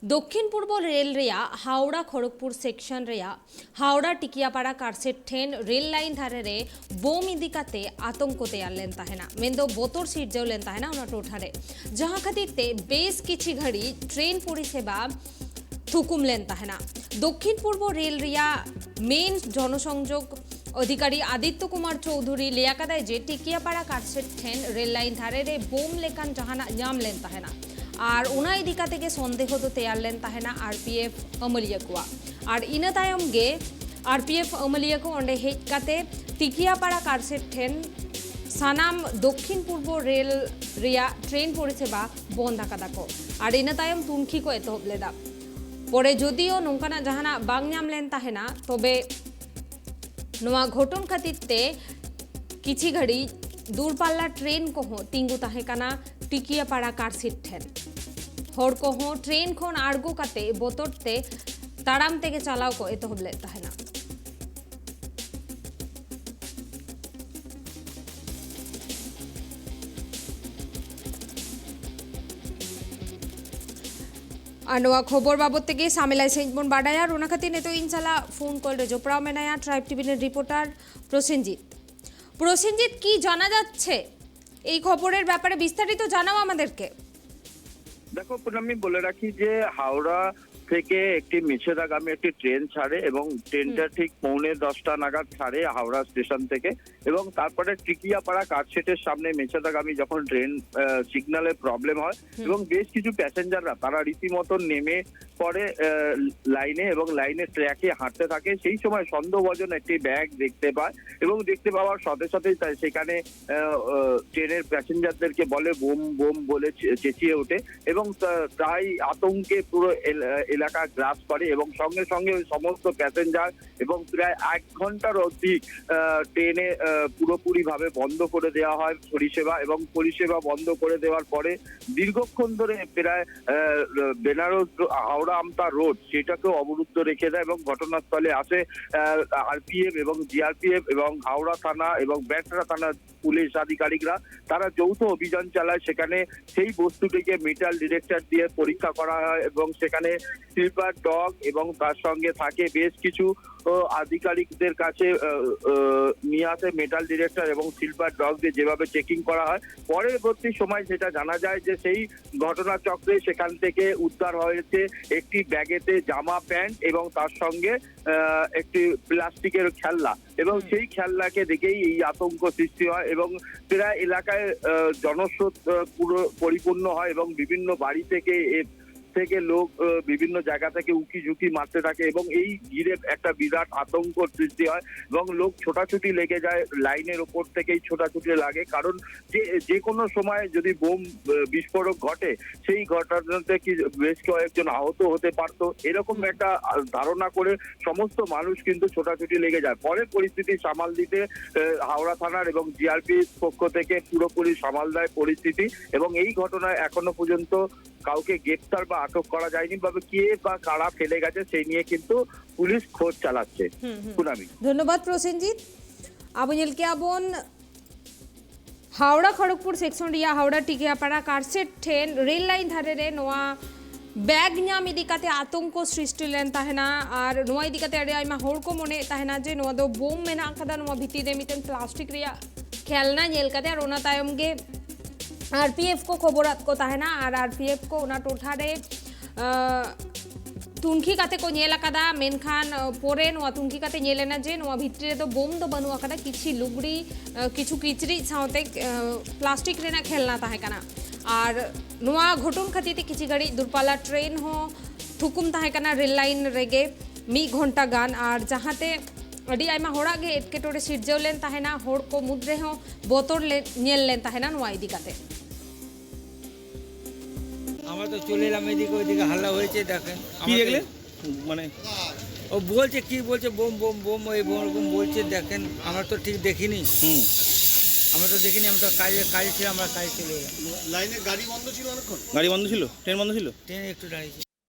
दक्षिण पूर्व रेल रेया हावड़ा खड़गपुर सेक्शन रेया हावड़ा टिकियापाड़ा कारसेट ठेन रेल लाइन धारे रे बोम इदी काते आतंक तैयार लेन ताहेना मेंदो बोतोर सिरजाव लेन ताहेना उना टोठारे जहां खातिर ते बेस किछि घड़ी ट्रेन परिसेवा थुकुम लेन ताहेना दक्षिण पूर्व रेल रेया मेन जनसंयोग अधिकारी आदित्य कुमार चौधरी लियाकादाय जे टिकियापाड़ा कारसेट ठेन रेल लाइन धारे रे बोम लेकान जहाना नाम लेन ताहेना और उना इदिका तेगे सन्देह तो तैयार लेन ताहेना आरपीएफ अमलिया को और इना तायम गे आरपीएफ अमलिया को अंडे हेज काते टिकियापाड़ा कारसेट ठेन सानाम दक्षिण पूर्व रेल रिया ट्रेन परिसेवा बंद आकादा को और इना तायम तुनखी को एतहब लेदा परे जदिओ नोंकाना जहाना बांग नाम लेन ताहेना तबे नोआ घटन खातिर ते किछि घड़ी दूरपाल्ला ट्रेन को हो तिंगु ताहे काना टिकियापाड़ा कारसेट ठेन हर को हो ट्रेन खन आड़गो काते बोतरते ताड़ाम तेगे चालाव को एतहब ले ताहेना आनवा खबर बाबत तेगे सामिलाई सेजबन बाडाया रोना खातिर ने तो इनशाला फोन कॉल रे जोपड़ा मेनाया ट्राइब टीवी रिपोर्टार प्रसेनजीत की जाना যাচ্ছে এই খবরের ব্যাপারে বিস্তারিত জানাও আমাদেরকে। দেখো আমি বলে রাখি যে হাওড়া থেকে একটি মিছেদাগামী একটি ট্রেন ছাড়ে এবং ট্রেনটা ঠিক 9:45 নাগাদ ছাড়ে হাওড়া স্টেশন থেকে এবং তারপরে টিকিয়াপাড়া কারশেটের সামনে মিছেদাগামী যখন ট্রেন সিগন্যালে প্রবলেম হয় এবং বেশ কিছু প্যাসেঞ্জাররা তারা রীতিমতো নেমে পড়ে লাইনে এবং লাইনের ট্র্যাকে হাঁটতে থাকে সেই সময় সন্দেহভাজন একটি ব্যাগ দেখতে পায় এবং দেখতে পাওয়ার সাথে সাথেই সেখানে ট্রেনের প্যাসেঞ্জারদেরকে বলে বোম বোম বলে চেঁচিয়ে ওঠে এবং তাই আতঙ্কে পুরো এলাকা গ্রাস করে এবং সঙ্গে সঙ্গে সমস্ত প্যাসেঞ্জার এবং প্রায় 1 ঘন্টার অধিক ট্রেনে পুরোপুরি ভাবে বন্ধ করে দেওয়া হয় পরিষেবা এবং পরিষেবা বন্ধ করে দেওয়ার পরে দীর্ঘক্ষণ ধরে প্রায় বেনারস হাওড়া আমতা রোড সেটাকেও অবরুদ্ধ রেখে দেয় এবং ঘটনাস্থলে আসে আরপিএফ এবং জিআরপিএফ এবং হাওড়া থানা এবং ব্যাটরা থানা পুলিশ আধিকারিকরা তারা যৌথ অভিযান চালায় সেখানে সেই বস্তুটিকে মেটাল ডিটেক্টর দিয়ে পরীক্ষা করা হয় এবং সেখানে স্লিপার ডগ এবং তার সঙ্গে থাকে বেশ কিছু আধিকারিকদের কাছে নিয়ে আসে মেটাল ডিটেক্টর এবং স্লিপার ডগ দিয়ে যেভাবে চেকিং করা হয় পরবর্তী সময় সেটা জানা যায় যে সেই ঘটনাচক্রে সেখান থেকে উদ্ধার হয়েছে একটি ব্যাগেতে জামা প্যান্ট এবং তার সঙ্গে একটি প্লাস্টিকের খেলনা এবং সেই খেলনাকে দেখেই এই আতঙ্ক সৃষ্টি হয় এবং প্রায় এলাকায় জনস্রোত পুরো পরিপূর্ণ হয় এবং বিভিন্ন বাড়ি থেকে লোক বিভিন্ন জায়গা থেকে উকি ঝুঁকি মারতে থাকে এবং এই ঘিরে একটা বিরাট আতঙ্ক সৃষ্টি হয় এবং লোক ছোটাছুটি লেগে যায় লাইনের ওপর থেকেই ছোটাছুটি লাগে কারণ যে কোনো সময় যদি বোম বিস্ফোরক ঘটে সেই ঘটনাতে কি বেশ কয়েকজন আহত হতে পারতো এরকম একটা ধারণা করে সমস্ত মানুষ কিন্তু ছোটাছুটি লেগে যায় পরে পরিস্থিতি সামাল দিতে হাওড়া থানার এবং জিআরপি পক্ষ থেকে পুরোপুরি সামাল দেয় পরিস্থিতি এবং এই ঘটনায় এখনো পর্যন্ত কাউকে গ্রেফতার বা আটক করা যায়নি তবে কে বা কারা ফেলে গেছে সেই নিয়ে কিন্তু পুলিশ খোঁজ চালাচ্ছে। ধন্যবাদ প্রসেনজিৎ আবুল কেয়াবন হাওড়া খড়গপুর সেকশন রিয়া হাওড়া টিকিয়াপাড়া कारसेट ठेन रेल लाइन धारे रे नोआ बैग नाम इदिकाते आतंक सृष्टि लेन ताहेना और नोआ इदिकाते अरे आइमा होड़ को मने ताहेना जे नोआ दो बोम मेना कदा नोआ भित्ति दे मितेन प्लास्टिक रिया खेलना नेल काते और ओना तायम गे आरपीएफ को खबरात को ताहेना और आरपीएफ को उना टोठारे तुनखी काते को नेल आकादा मेनखान पोरे नोआ तुनखी काते नेलेना जे नोआ भितरे तो बोम तो बनु आकादा किछि लुगड़ी किछु किचरी साउते प्लास्टिक रेना खेलना ताहे काना और नोआ घटन खातिर किछि घड़ी दूरपाल्ला ट्रेन हो थुकुम ताहे काना रेल लाइन रेगे 1 घंटा गान और जहाते अड़ी आयमा होड़ा गे एटकेटोरे सिरजाव लेन ताहेना होड़ को मुद्रे हो बोतोर नेल लेन ताहेना नोआ इदिकाते আমরা তো চলে এলাম এদিকে ওইদিকে হাল্লা হয়েছে দেখেন কি দেখলেন মানে ও বলছে কি বলছে বোম বোম বোম ওই বোম বলছে দেখেন আমরা তো ঠিক দেখিনি আমরা তো দেখিনি আমরা তো কাজে ছিল আমরা কাজে চলে এলাম লাইনে গাড়ি বন্ধ ছিল অনেকক্ষণ গাড়ি বন্ধ ছিল ট্রেন বন্ধ ছিল ট্রেন একটু দাঁড়িয়েছে